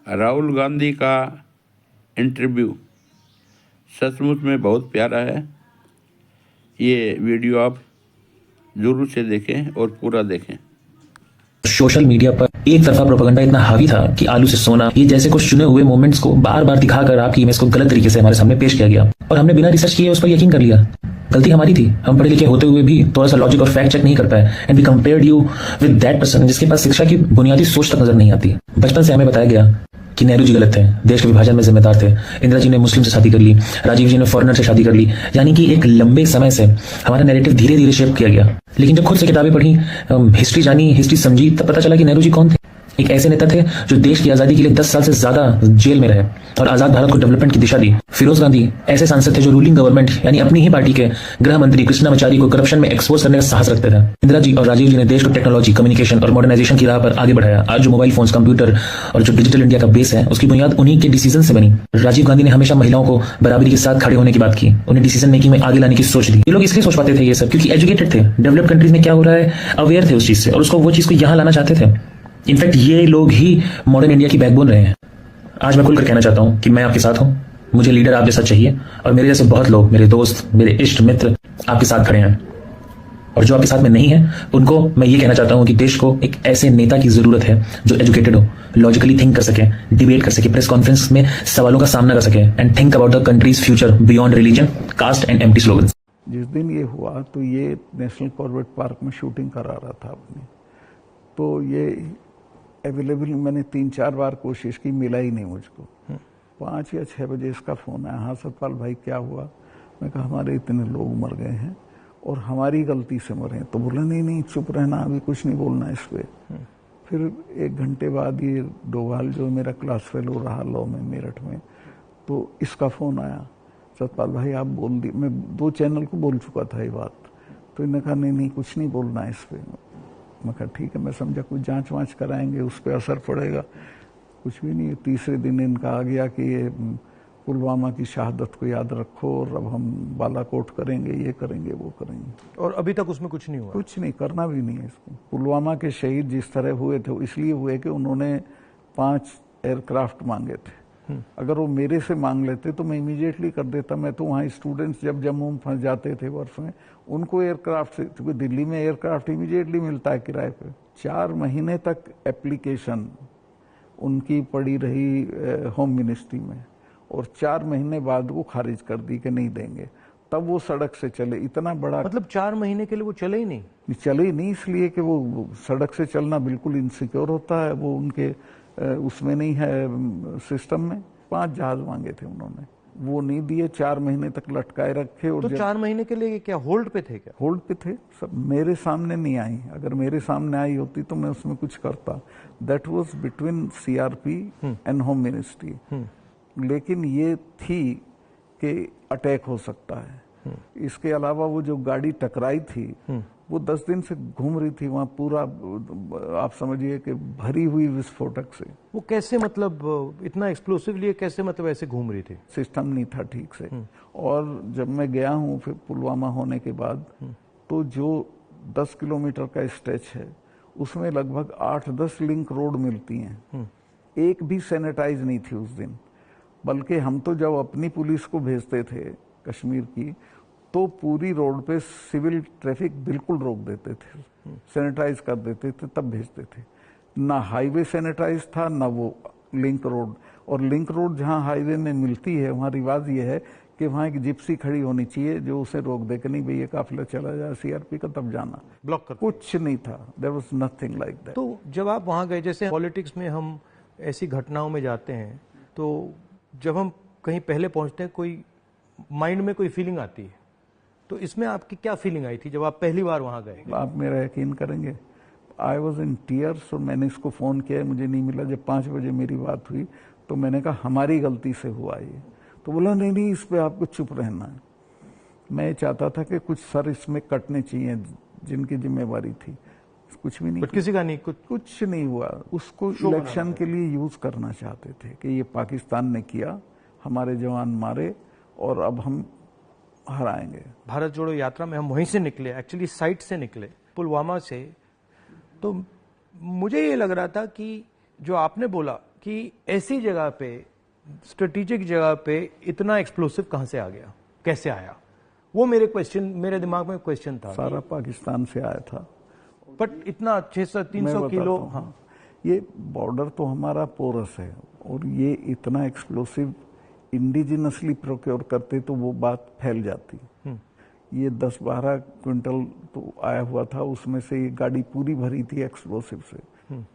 राहुल गांधी का इंटरव्यू सचमुच में बहुत प्यारा है। ये वीडियो आप जरूर से देखें और पूरा देखें। सोशल मीडिया पर एक तरफा प्रोपेगेंडा इतना हावी था कि आलू से सोना ये जैसे कुछ चुने हुए मोमेंट्स को बार बार दिखाकर आपकी इमेज को गलत तरीके से हमारे सामने पेश किया गया और हमने बिना रिसर्च किए उस पर यकीन कर लिया। गलती हमारी थी, हम पढ़े लिखे होते हुए भी थोड़ा सा लॉजिक और फैक्ट चेक नहीं कर पाए and we compared you with that person जिसके पास शिक्षा की बुनियादी सोच तक नजर नहीं आती। बचपन से हमें बताया गया कि नेहरू जी गलत थे, देश के विभाजन में जिम्मेदार थे, इंदिरा जी ने मुस्लिम से शादी कर ली, राजीव जी ने फॉरेनर से शादी कर ली, यानी कि एक लंबे समय से हमारा नैरेटिव धीरे धीरे शेप किया गया। लेकिन जब खुद से किताबें पढ़ी, हिस्ट्री जानी, हिस्ट्री समझी, तब पता चला कि नेहरू जी कौन थे। एक ऐसे नेता थे जो देश की आजादी के लिए 10 साल से ज्यादा जेल में रहे और आजाद भारत को डेवलपमेंट की दिशा दी। फिरोज गांधी ऐसे सांसद थे जो रूलिंग गवर्नमेंट यानी अपनी ही पार्टी के गृह मंत्री कृष्णामाचारी को करप्शन में एक्सपोज करने का साहस रखते थे। इंदिरा जी और राजीव जी ने देश को टेक्नोलॉजी, कम्युनिकेशन और मॉडर्नाइजेशन की राह पर आगे बढ़ाया। आज जो मोबाइल फोन्स, कंप्यूटर और जो डिजिटल इंडिया का बेस है, उसकी बुनियाद उन्हीं के डिसीजन से बनी। राजीव गांधी ने हमेशा महिलाओं को बराबरी के साथ खड़े होने की बात की, उन्हें डिसीजन मेकिंग में आगे लाने की सोच दी। ये लोग इसलिए सोच पाते थे ये सब क्योंकि एजुकेटेड थे, डेवलप्ड कंट्रीज में क्या हो रहा है अवेयर थे उस चीज से और उसको वो चीज को यहाँ लाना चाहते थे। इनफैक्ट ये लोग ही मॉडर्न इंडिया की बैकबोन रहे हैं। आज मैं खुलकर कहना चाहता हूं कि मैं आपके साथ हूं, मुझे लीडर आप जैसा चाहिए और मेरे जैसे बहुत लोग, मेरे दोस्त, मेरे इष्ट मित्र आपके साथ खड़े हैं। और जो आपके साथ में नहीं है उनको मैं ये कहना चाहता हूं कि देश को एक ऐसे नेता की जरूरत है जो एजुकेटेड हो, लॉजिकली थिंक कर सके, डिबेट कर सके, प्रेस कॉन्फ्रेंस में सवालों का सामना कर सके and think about the countries future beyond religion, caste and empty slogans. जिस दिन ये हुआ तो ये नेशनल कॉर्बेट पार्क में शूटिंग करा रहा था अपनी, तो ये अवेलेबल मैंने 3-4 बार कोशिश की, मिला ही नहीं मुझको। 5 या 6 बजे इसका फोन आया, हाँ सतपाल भाई क्या हुआ? मैं कहा हमारे इतने लोग मर गए हैं और हमारी गलती से मरे हैं। तो बोला नहीं चुप रहना, अभी कुछ नहीं बोलना इस पे। फिर 1 घंटे बाद ये डोभाल जो मेरा क्लास फेलो रहा लॉ में मेरठ में, तो इसका फोन आया, सतपाल भाई आप बोल दी। मैं 2 चैनल को बोल चुका था ये बात, तो इन्होंने कहा नहीं कुछ नहीं बोलना इस पे। मैं कहा ठीक है, मैं समझा कुछ जांच वाँच कराएंगे, उस पर असर पड़ेगा। कुछ भी नहीं। तीसरे दिन इनका आ गया कि ये पुलवामा की शहादत को याद रखो और अब हम बालाकोट करेंगे, ये करेंगे, वो करेंगे। और अभी तक उसमें कुछ नहीं हुआ? कुछ नहीं, करना भी नहीं है इसको। पुलवामा के शहीद जिस तरह हुए थे इसलिए हुए कि उन्होंने 5 एयरक्राफ्ट मांगे थे। अगर वो मेरे से मांग लेते तो मैं इमीडिएटली कर देता। मैं तो वहाँ स्टूडेंट्स जब जम्मू में फंस जाते थे बर्फ में, उनको एयरक्राफ्ट से, क्योंकि दिल्ली में एयरक्राफ्ट इमीडिएटली मिलता है किराए पे। 4 महीने तक एप्लीकेशन उनकी पड़ी रही होम मिनिस्ट्री में और 4 महीने बाद वो खारिज कर दी कि नहीं देंगे। तब वो सड़क से चले। इतना बड़ा, मतलब 4 महीने के लिए वो चले ही नहीं? चले ही नहीं इसलिए कि वो सड़क से चलना बिल्कुल इनसिक्योर होता है, वो उनके उसमें नहीं है सिस्टम में। 5 जहाज मांगे थे उन्होंने, वो नहीं दिए। 4 महीने तक लटकाए रखे। और तो 4 महीने के लिए क्या होल्ड पे थे? क्या होल्ड पे थे? सब मेरे सामने नहीं आई। अगर मेरे सामने आई होती तो मैं उसमें कुछ करता। That was between CRP and home ministry. लेकिन ये थी कि अटैक हो सकता है। इसके अलावा वो जो गाड़ी टकराई थी वो 10 दिन से घूम रही थी वहां, पूरा आप समझिए कि भरी हुई विस्फोटक से। वो कैसे, मतलब इतना एक्सप्लोसिवली कैसे, मतलब ऐसे घूम रही थी? सिस्टम नहीं था ठीक से। और जब मैं गया हूं फिर पुलवामा होने के बाद, तो जो 10 किलोमीटर का स्ट्रेच है उसमें लगभग 8-10 लिंक रोड मिलती हैं। एक भी सैनिटाइज नहीं थी उस दिन। बल्कि हम तो जब अपनी पुलिस को भेजते थे कश्मीर की, तो पूरी रोड पे सिविल ट्रैफिक बिल्कुल रोक देते थे, सैनिटाइज कर देते थे, तब भेजते थे। ना हाईवे सैनिटाइज था ना वो लिंक रोड। और लिंक रोड जहाँ हाईवे में मिलती है वहाँ रिवाज ये है कि वहाँ एक जिप्सी खड़ी होनी चाहिए जो उसे रोक दे कि नहीं भैया काफिला चला जाए सीआरपी का, तब जाना। ब्लॉक कर कुछ नहीं था, there was nothing like that. तो जब आप वहाँ गए, जैसे पॉलिटिक्स में हम ऐसी घटनाओं में जाते हैं, तो जब हम कहीं पहले पहुँचते हैं कोई माइंड में कोई फीलिंग आती है, तो इसमें आपकी क्या फीलिंग आई थी जब आप पहली बार वहां गए? आप मेरा यकीन करेंगे, आई वॉज इन टीयर्स। और मैंने इसको फोन किया, मुझे नहीं मिला। जब 5 बजे मेरी बात हुई तो मैंने कहा हमारी गलती से हुआ ये। तो बोला नहीं इस पे आपको चुप रहना है। मैं चाहता था कि कुछ सर इसमें कटने चाहिए जिनकी जिम्मेवारी थी। कुछ भी नहीं, किसी का नहीं, कुछ नहीं हुआ। उसको इलेक्शन के लिए यूज करना चाहते थे कि ये पाकिस्तान ने किया, हमारे जवान मारे और अब हम हराएंगे। भारत जोड़ो यात्रा में हम वहीं से निकले, एक्चुअली साइट से निकले, पुलवामा से। तो मुझे ये लग रहा था कि जो आपने बोला कि ऐसी जगह पे, स्ट्रेटेजिक जगह पे इतना एक्सप्लोसिव कहां से आ गया, कैसे आया? वो मेरे दिमाग में क्वेश्चन था। सारा पाकिस्तान से आया था, बट इतना 600-300 किलो। हाँ, ये बॉर्डर तो हमारा पोरस है, और ये इतना एक्सप्लोसिव इंडिजिनसली प्रोक्योर करते तो वो बात फैल जाती। ये 10-12 क्विंटल तो आया हुआ था, उसमें से ये गाड़ी पूरी भरी थी एक्सप्लोसिव से।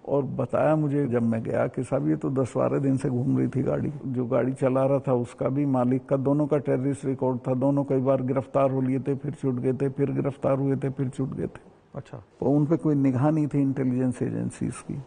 और बताया मुझे जब मैं गया कि साहब ये तो 10-12 दिन से घूम रही थी गाड़ी। जो गाड़ी चला रहा था उसका भी, मालिक का, दोनों का टेररिस्ट रिकॉर्ड था। दोनों कई बार गिरफ्तार हो लिए थे, फिर छूट गए थे, फिर गिरफ्तार हुए थे, फिर छूट गए थे। अच्छा। तो उन पे कोई निगाह नहीं थी इंटेलिजेंस एजेंसीज की।